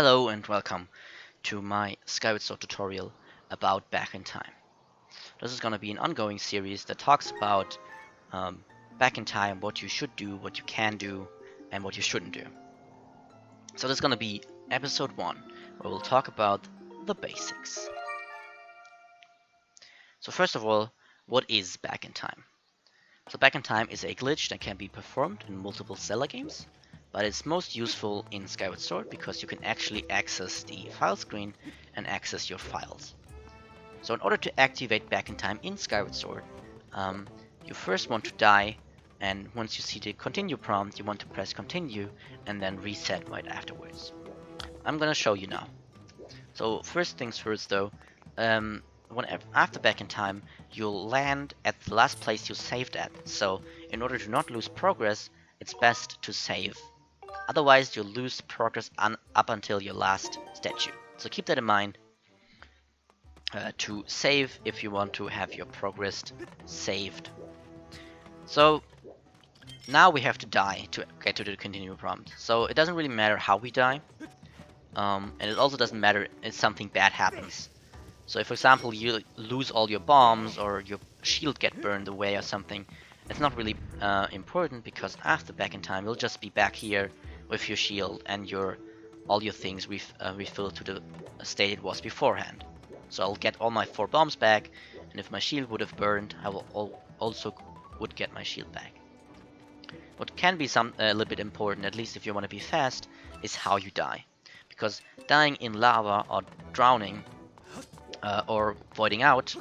Hello and welcome to my Skyward Sword tutorial about Back in Time. This is going to be an ongoing series that talks about Back in Time, what you should do, what you can do, and what you shouldn't do. So this is going to be episode 1, where we'll talk about the basics. So first of all, what is Back in Time? So Back in Time is a glitch that can be performed in multiple Zelda games, but it's most useful in Skyward Sword because you can actually access the file screen and access your files. So in order to activate Back in Time in Skyward Sword, you first want to die, and once you see the continue prompt, you want to press continue and then reset right afterwards. I'm gonna show you now. So first things first though, after Back in Time, you'll land at the last place you saved at. So in order to not lose progress, it's best to save. Otherwise you'll lose progress up until your last statue. So keep that in mind. To save if you want to have your progress saved. So now we have to die to get to the continue prompt. So it doesn't really matter how we die, and it also doesn't matter if something bad happens. So if, for example, you lose all your bombs or your shield get burned away or something, it's not really important because after Back in Time you'll just be back here with your shield and all your things refilled to the state it was beforehand. So I'll get all my 4 bombs back, and if my shield would have burned, I will also would get my shield back. What can be a little bit important, at least if you want to be fast, is how you die. Because dying in lava or drowning or voiding out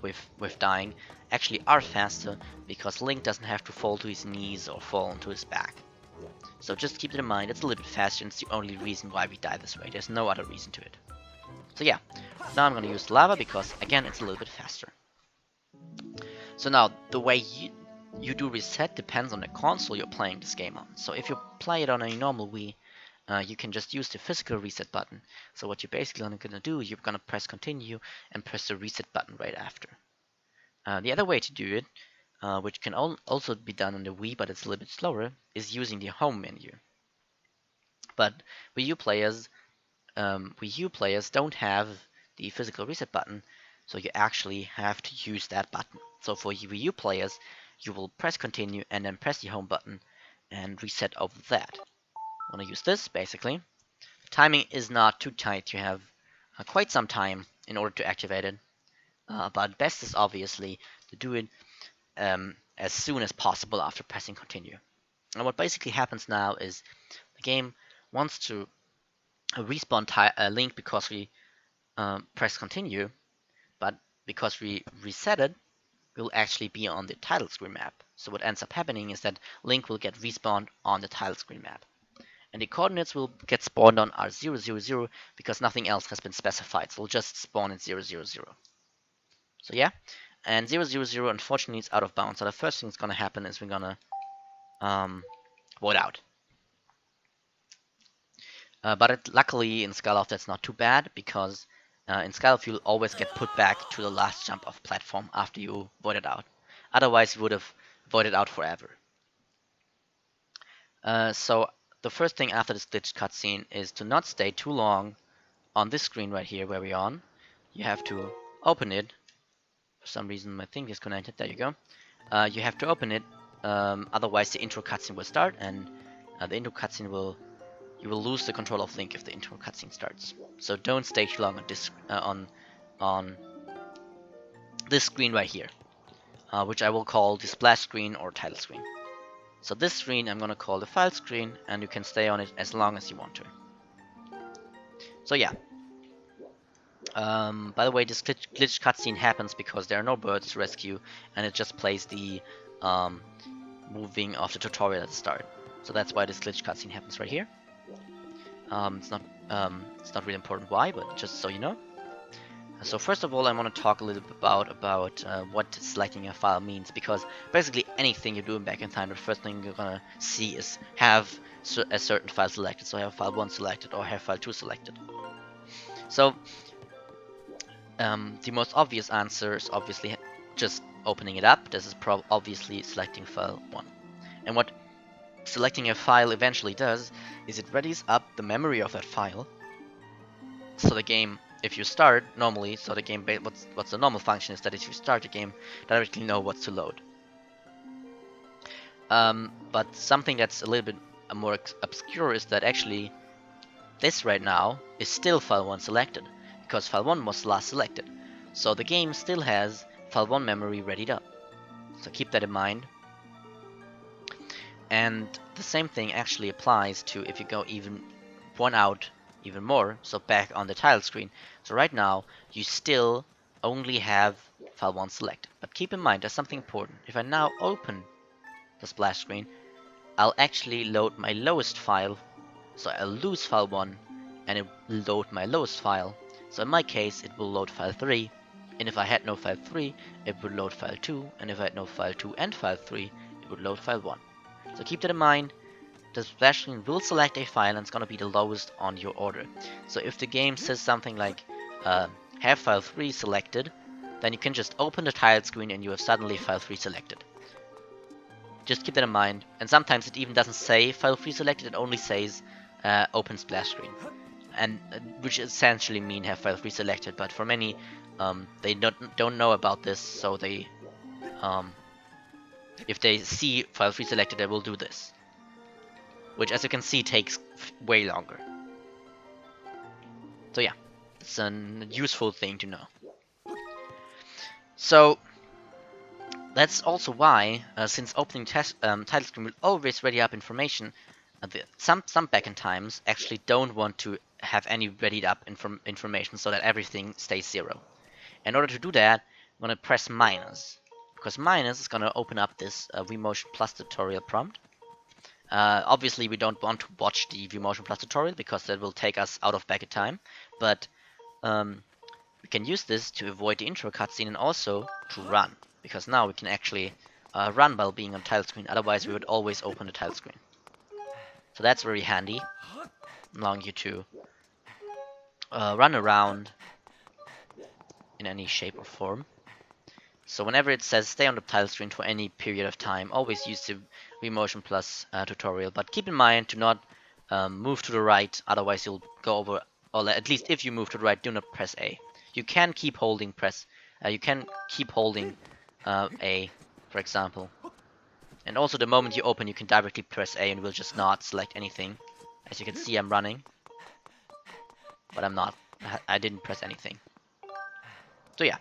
with dying actually are faster because Link doesn't have to fall to his knees or fall onto his back. So just keep it in mind, it's a little bit faster and it's the only reason why we die this way. There's no other reason to it. So yeah, now I'm going to use lava because, again, it's a little bit faster. So now, the way you do reset depends on the console you're playing this game on. So if you play it on a normal Wii, you can just use the physical reset button. So what you're basically going to do, you're going to press continue and press the reset button right after. The other way to do it, which can also be done on the Wii, but it's a little bit slower, is using the home menu. But Wii U players don't have the physical reset button, so you actually have to use that button. So for Wii U players, you will press continue and then press the home button and reset over that. I want to use this, basically. Timing is not too tight. You have quite some time in order to activate it, but best is obviously to do it as soon as possible after pressing continue. And what basically happens now is the game wants to respawn Link because we press continue, but because we reset it, we'll actually be on the title screen map. So what ends up happening is that Link will get respawned on the title screen map. And the coordinates will get spawned on are 0, 0, 0 because nothing else has been specified. So we'll just spawn at 0, 0, 0. So yeah, and 0, 0, 0 unfortunately is out of bounds. So the first thing that's going to happen is we're going to void out. But luckily in Skyloft that's not too bad because in Skyloft you'll always get put back to the last jump of platform after you voided out. Otherwise you would have voided out forever. So the first thing after this glitch cutscene is to not stay too long on this screen right here where we're on. You have to open it. For some reason my thing is disconnected. There you go. You have to open it. Otherwise the intro cutscene will start, and the intro cutscene you will lose the control of Link if the intro cutscene starts. So don't stay too long on this on this screen right here, which I will call the splash screen or title screen. So this screen I'm gonna call the file screen, and you can stay on it as long as you want to. So yeah. By the way, this glitch cutscene happens because there are no birds to rescue, and it just plays the moving of the tutorial at the start. So that's why this glitch cutscene happens right here. It's not really important why, but just so you know. So first of all, I want to talk a little bit about what selecting a file means, because basically anything you're doing Back in Time, the first thing you're gonna see is have a certain file selected. So have file 1 selected or have file 2 selected. So the most obvious answer is obviously just opening it up. This is obviously selecting file 1. And what selecting a file eventually does is it readies up the memory of that file So the game, if you start normally, so the game, what's the normal function is that if you start the game, directly know what to load. But something that's a little bit more obscure is that actually this right now is still file 1 selected, because file 1 was last selected. So the game still has file 1 memory readied up. So keep that in mind. And the same thing actually applies to if you go even one out even more, so back on the title screen. So right now you still only have file 1 selected. But keep in mind there's something important. If I now open the splash screen, I'll actually load my lowest file. So I'll lose file 1 and it will load my lowest file. So in my case it will load file 3, and if I had no file 3 it would load file 2, and if I had no file 2 and file 3 it would load file 1. So keep that in mind. The splash screen will select a file and it's gonna be the lowest on your order. So if the game says something like have file 3 selected, then you can just open the title screen and you have suddenly file 3 selected. Just keep that in mind. And sometimes it even doesn't say file 3 selected, it only says open splash screen, and which essentially mean have file 3 selected. But for many, they don't know about this, so they if they see file 3 selected, they will do this, which as you can see takes way longer. So yeah, it's a useful thing to know. So that's also why, since opening title screen will always ready up information, some backend times actually don't want to have any readied up information so that everything stays 0. In order to do that, I'm going to press minus, because minus is going to open up this vMotion Plus tutorial prompt. Obviously, we don't want to watch the vMotion Plus tutorial because that will take us out of backend time, but we can use this to avoid the intro cutscene and also to run, because now we can actually run while being on title screen. Otherwise, we would always open the title screen. So that's very handy, allowing you to run around in any shape or form. So whenever it says stay on the title screen for any period of time, always use the vMotion Plus tutorial. But keep in mind to not move to the right, otherwise you'll go over, or at least if you move to the right, do not press A. You can keep holding A, for example. And also the moment you open, you can directly press A and it will just not select anything. As you can see, I'm running, but I'm not. I didn't press anything. So yeah.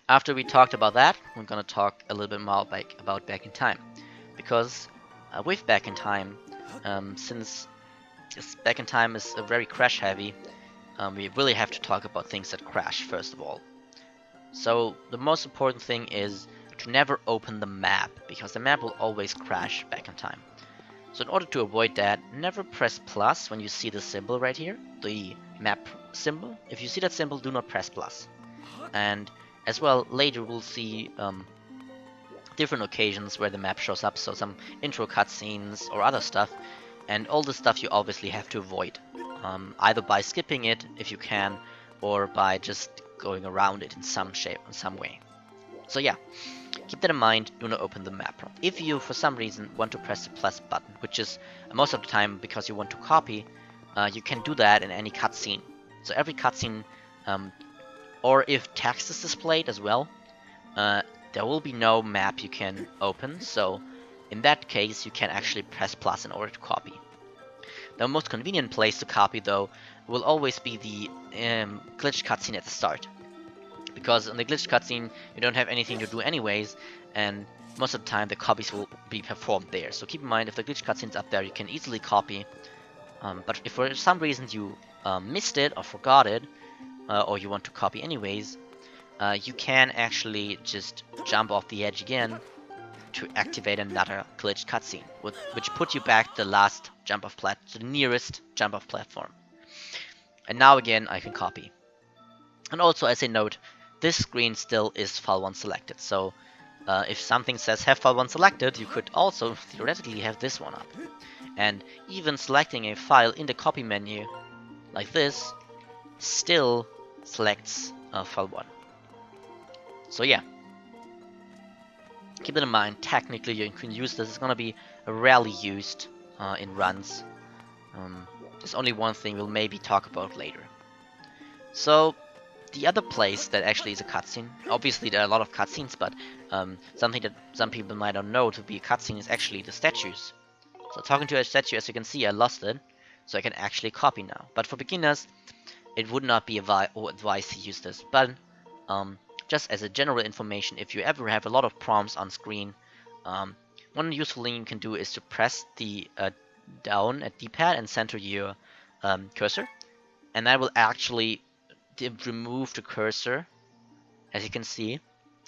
After we talked about that, we're gonna talk a little bit more about back in time, because with back in time, since back in time is very crash heavy, we really have to talk about things that crash first of all. So the most important thing is to never open the map, because the map will always crash back in time. So in order to avoid that, never press plus when you see the symbol right here, the map symbol. If you see that symbol, do not press plus. And as well, later we'll see different occasions where the map shows up, so some intro cutscenes or other stuff, and all this stuff you obviously have to avoid, either by skipping it if you can, or by just going around it in some shape, in some way. So yeah, keep that in mind, do not open the map prompt. If you for some reason want to press the plus button, which is most of the time because you want to copy, you can do that in any cutscene. So every cutscene, or if text is displayed as well, there will be no map you can open, so in that case you can actually press plus in order to copy. The most convenient place to copy though will always be the glitched cutscene at the start, because in the glitched cutscene you don't have anything to do anyways, and most of the time the copies will be performed there. So keep in mind, if the glitched cutscene is up there, you can easily copy, but if for some reason you missed it or forgot it, or you want to copy anyways, you can actually just jump off the edge again to activate another glitched cutscene, which put you back to the last jump off to the nearest jump off platform. And now again I can copy. And also, as a note, this screen still is file 1 selected, so if something says have file 1 selected, you could also theoretically have this one up. And even selecting a file in the copy menu like this still selects file 1. So yeah, keep that in mind. Technically you can use this. It's gonna be rarely used in runs, There's only one thing we'll maybe talk about later. So the other place that actually is a cutscene, obviously there are a lot of cutscenes, but something that some people might not know to be a cutscene is actually the statues. So talking to a statue, as you can see, I lost it, so I can actually copy now. But for beginners, it would not be advised to use this. But just as a general information, if you ever have a lot of prompts on screen, one useful thing you can do is to press the down at D-pad and center your cursor, and that will actually remove the cursor, as you can see,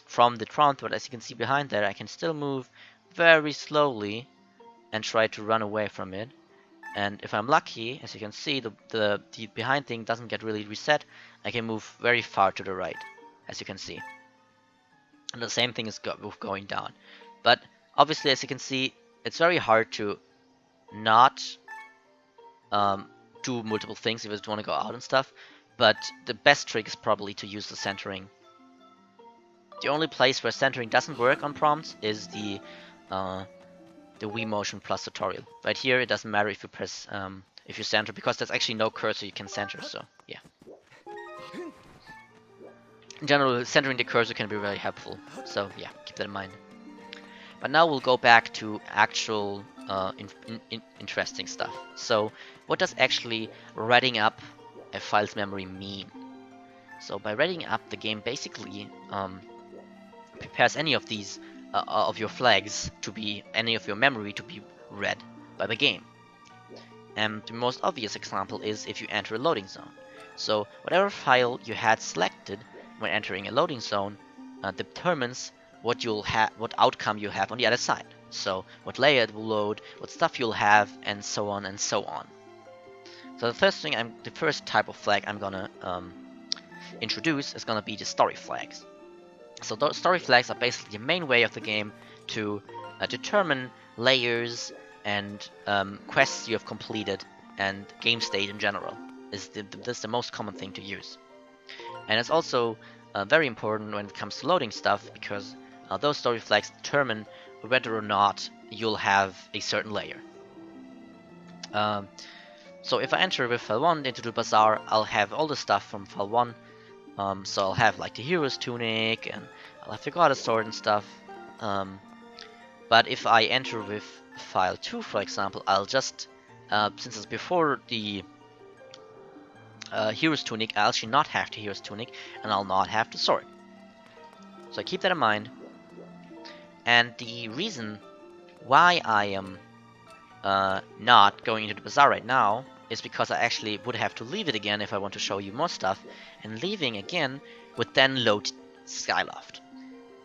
from the prompt. But as you can see behind there, I can still move very slowly and try to run away from it. And if I'm lucky, as you can see, the behind thing doesn't get really reset. I can move very far to the right, as you can see. And the same thing is with going down. But obviously, as you can see, it's very hard to not do multiple things if you just want to go out and stuff. But the best trick is probably to use the centering. The only place where centering doesn't work on prompts is the Wii Motion Plus tutorial. Right here, it doesn't matter if you press if you center, because there's actually no cursor you can center. So yeah. In general, centering the cursor can be very helpful. So yeah, keep that in mind. But now we'll go back to actual interesting stuff. So what does actually writing up a file's memory mean? So by writing up, the game basically prepares any of these of your flags to be any of your memory to be read by the game. And the most obvious example is if you enter a loading zone. So whatever file you had selected when entering a loading zone determines what outcome you have on the other side. So what layer it will load, what stuff you'll have, and so on and so on. So the first type of flag I'm gonna introduce is gonna be the story flags. So those story flags are basically the main way of the game to determine layers and quests you have completed and game state in general. This is the most common thing to use. And it's also very important when it comes to loading stuff, because those story flags determine whether or not you'll have a certain layer. So if I enter with file 1 into the bazaar, I'll have all the stuff from file 1. So I'll have like the hero's tunic, and I'll have the goddess sword and stuff. But if I enter with file 2, for example, I'll just, since it's before the hero's tunic, I'll actually not have the hero's tunic, and I'll not have the sword. So keep that in mind. And the reason why I am not going into the bazaar right now is because I actually would have to leave it again if I want to show you more stuff, and leaving again would then load Skyloft.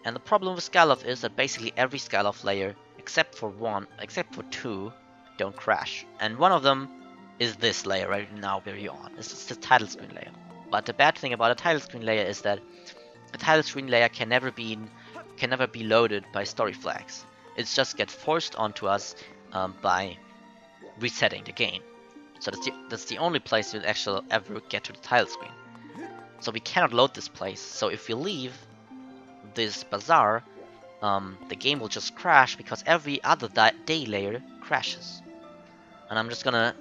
And the problem with Skyloft is that basically every Skyloft layer, except for 2, don't crash. And one of them is this layer right now where you're on. This is the title screen layer. But the bad thing about a title screen layer is that a title screen layer can never be loaded by story flags. It just gets forced onto us by resetting the game. So that's the only place you'll actually ever get to the title screen. So we cannot load this place. So if we leave this bazaar, the game will just crash because every other day layer crashes. And I'm just gonna,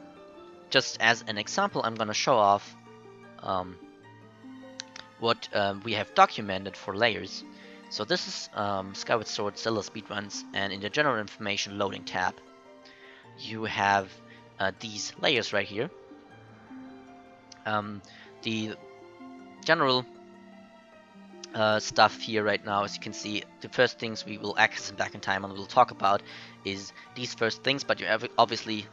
just as an example, I'm gonna show off what we have documented for layers. So this is Skyward Sword Zelda speedruns, and in the general information loading tab, you have these layers right here. The general stuff here right now, as you can see, the first things we will access in Back in Time and we'll talk about is these first things, but you obviously,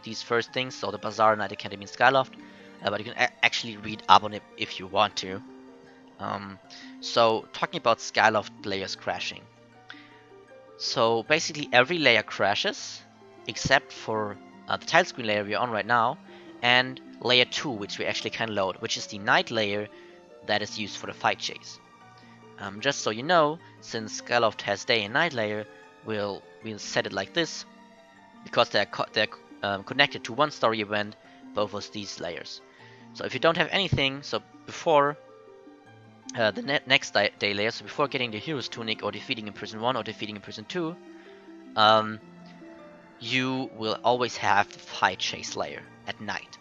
these first things, so the Bazaar, Night Academy, and Skyloft, but you can actually read up on it if you want to. So talking about Skyloft layers crashing. So basically every layer crashes except for the tile screen layer we're on right now, and layer 2, which we actually can load, which is the night layer that is used for the fight chase. Just so you know, since Skyloft has day and night layer, we'll set it like this, because they're connected to one story event, both of these layers. So if you don't have anything, so before the next day layer, so before getting the hero's tunic or defeating in prison 1 or defeating in prison 2, you will always have the fight chase layer at night.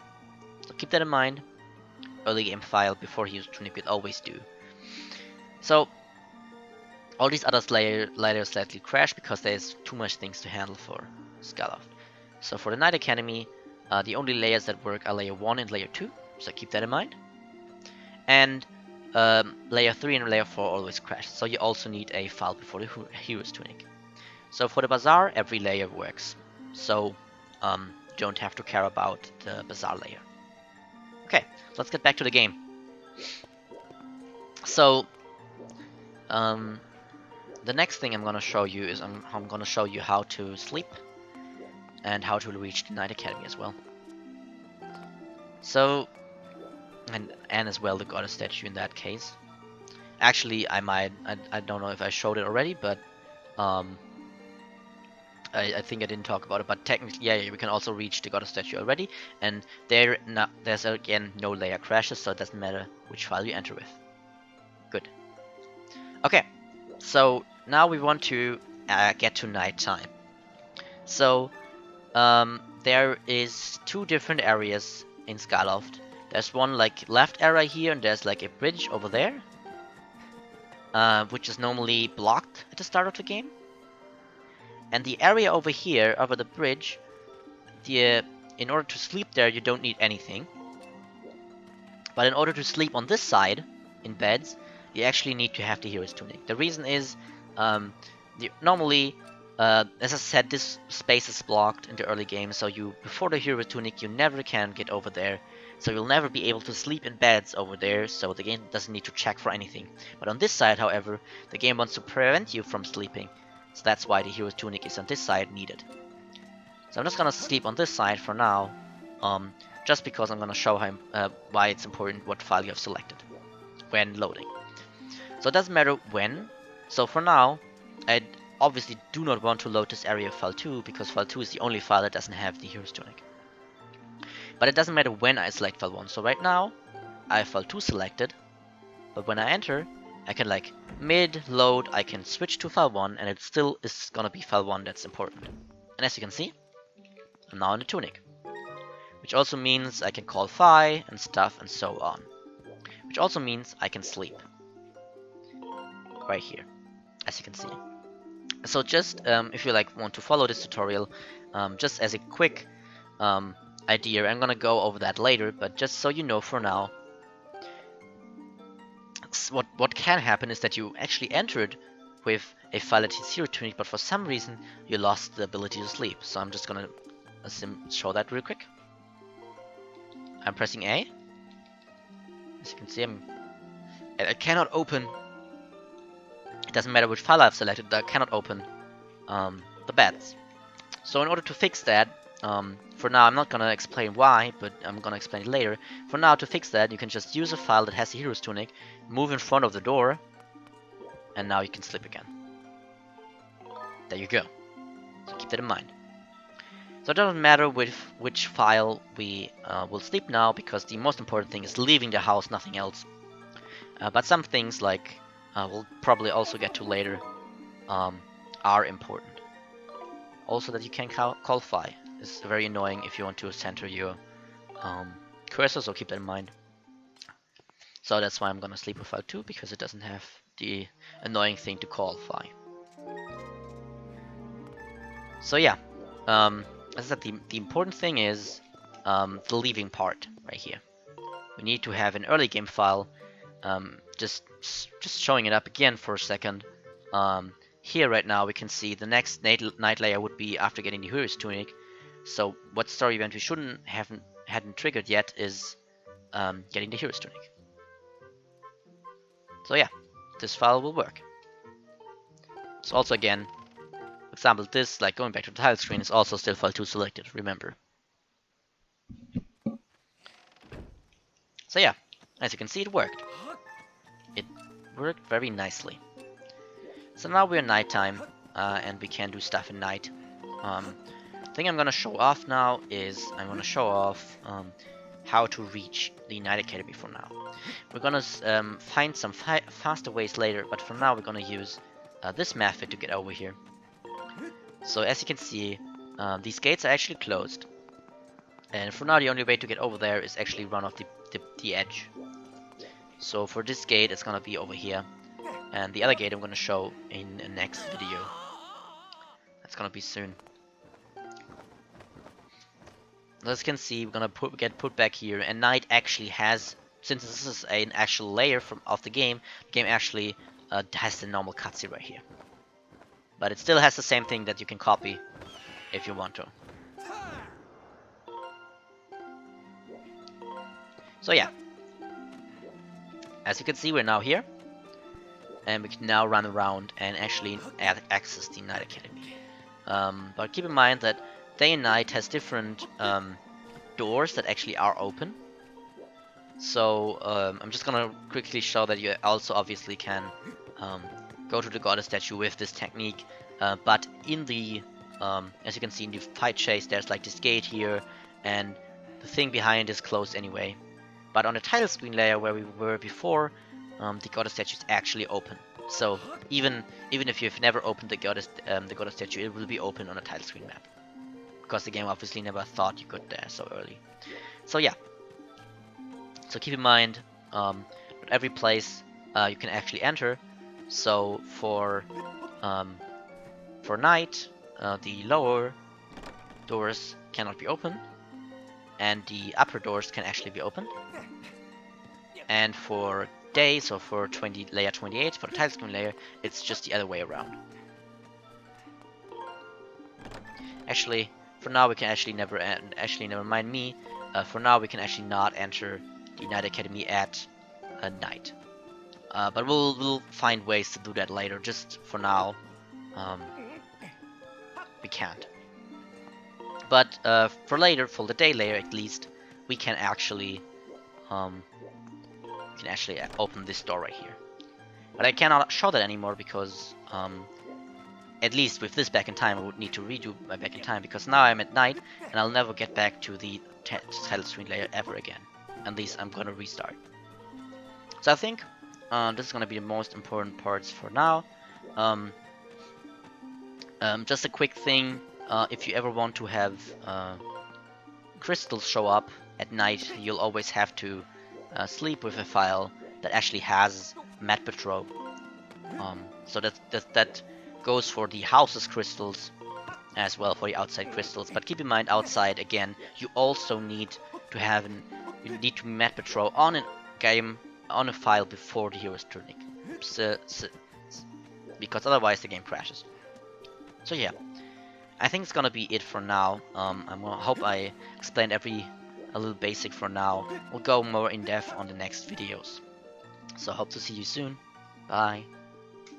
So keep that in mind. Early game file before Hero's Tunic will always do. So all these other layers slightly crash because there's too much things to handle for Skaloft. So for the Knight Academy, the only layers that work are layer 1 and layer 2, so keep that in mind. And layer 3 and layer 4 always crash, so you also need a file before the Hero's Tunic. So for the Bazaar, every layer works, so you don't have to care about the Bazaar layer. Okay, let's get back to the game. So the next thing I'm gonna show you is I'm gonna show you how to sleep and how to reach the Knight Academy as well. So, and as well the goddess statue in that case. Actually, I don't know if I showed it already, but I think I didn't talk about it. But technically, yeah, we can also reach the goddess statue already, and there's again no layer crashes, so it doesn't matter which file you enter with. Good. Okay, so now we want to get to nighttime. So there is 2 different areas in Skaloft. There's one like left area here, and there's like a bridge over there, which is normally blocked at the start of the game. And the area over here, over the bridge, in order to sleep there, you don't need anything. But in order to sleep on this side, in beds, you actually need to have the Hero's Tunic. The reason is, normally, as I said, this space is blocked in the early game, so before the Hero's Tunic, you never can get over there. So you'll never be able to sleep in beds over there, so the game doesn't need to check for anything. But on this side, however, the game wants to prevent you from sleeping. So that's why the Hero's Tunic is on this side needed. So I'm just gonna sleep on this side for now, just because I'm gonna show him why it's important what file you have selected when loading. So it doesn't matter when. So for now, I obviously do not want to load this area of file 2, because file 2 is the only file that doesn't have the Hero's Tunic. But it doesn't matter when I select file 1. So right now, I have file 2 selected, but when I enter, I can like mid-load, I can switch to file 1, and it still is gonna be file 1 that's important. And as you can see, I'm now in the Tunic. Which also means I can call Phi and stuff and so on. Which also means I can sleep. Right here, as you can see. So just, if you like want to follow this tutorial, just as a quick idea, I'm gonna go over that later, but just so you know for now, what can happen is that you actually entered with a file that is Hero's Tunic, but for some reason you lost the ability to sleep. So I'm just gonna show that real quick. I'm pressing A. As you can see, I cannot open. It doesn't matter which file I've selected, I cannot open the beds. So in order to fix that, for now I'm not gonna explain why, but I'm gonna explain it later. For now, to fix that, you can just use a file that has the Hero's Tunic, move in front of the door, and now you can sleep again. There you go. So keep that in mind. So it doesn't matter which file we will sleep now, because the most important thing is leaving the house, nothing else. But some things, like we'll probably also get to later, are important. Also, that you can call Phi is very annoying if you want to center your cursor, so keep that in mind. So that's why I'm gonna sleep with file 2, because it doesn't have the annoying thing to call Phi. So yeah, as I said, the important thing is the leaving part right here. We need to have an early game file. Just showing it up again for a second. Here right now we can see the next night layer would be after getting the Hero's Tunic. So what story event we hadn't triggered yet is getting the Hero's Tunic. So yeah, this file will work. So also again, for example, this, like going back to the title screen, is also still file 2 selected, remember. So yeah, as you can see, it worked. It worked very nicely. So now we're nighttime, and we can do stuff at night. The thing I'm gonna show off now is I'm gonna show off how to reach the Knight Academy for now. We're gonna find some faster ways later, but for now we're gonna use this method to get over here. So as you can see, these gates are actually closed. And for now, the only way to get over there is actually run off the edge. So for this gate, it's gonna be over here. And the other gate I'm gonna show in the next video. That's gonna be soon. As you can see, we're gonna get put back here, and night actually has, since this is an actual layer of the game actually has the normal cutscene right here. But it still has the same thing that you can copy if you want to. So yeah, as you can see, we're now here, and we can now run around and actually access the Night Academy. But keep in mind that day and night has different doors that actually are open. So I'm just gonna quickly show that you also obviously can go to the goddess statue with this technique, but in the as you can see in the fight chase, there's like this gate here, and the thing behind is closed anyway. But on the title screen layer where we were before, the goddess statue is actually open. So even if you've never opened the goddess statue, it will be open on a title screen map, because the game obviously never thought you could there so early. So yeah. So keep in mind, not every place you can actually enter. So for night, the lower doors cannot be open, and the upper doors can actually be open. And for day, so for layer 28, for the title screen layer, it's just the other way around. Actually, for now we can actually never mind me. For now we can actually not enter the Night Academy at night. But we'll find ways to do that later. Just for now, we can't. But for later, for the day layer at least, we can actually open this door right here. But I cannot show that anymore because at least with this back in time, I would need to redo my back in time, because now I'm at night and I'll never get back to the title screen layer ever again. At least I'm gonna restart. So I think this is gonna be the most important parts for now. Just a quick thing, if you ever want to have crystals show up at night, you'll always have to sleep with a file that actually has Mat Patrol. So that goes for the house's crystals as well, for the outside crystals. But keep in mind, outside again, you also need to have Mat Patrol on a game, on a file before the hero's turning, because otherwise the game crashes. So yeah, I think it's gonna be it for now. I hope I explained a little basic for now. We'll go more in depth on the next videos. So hope to see you soon. Bye.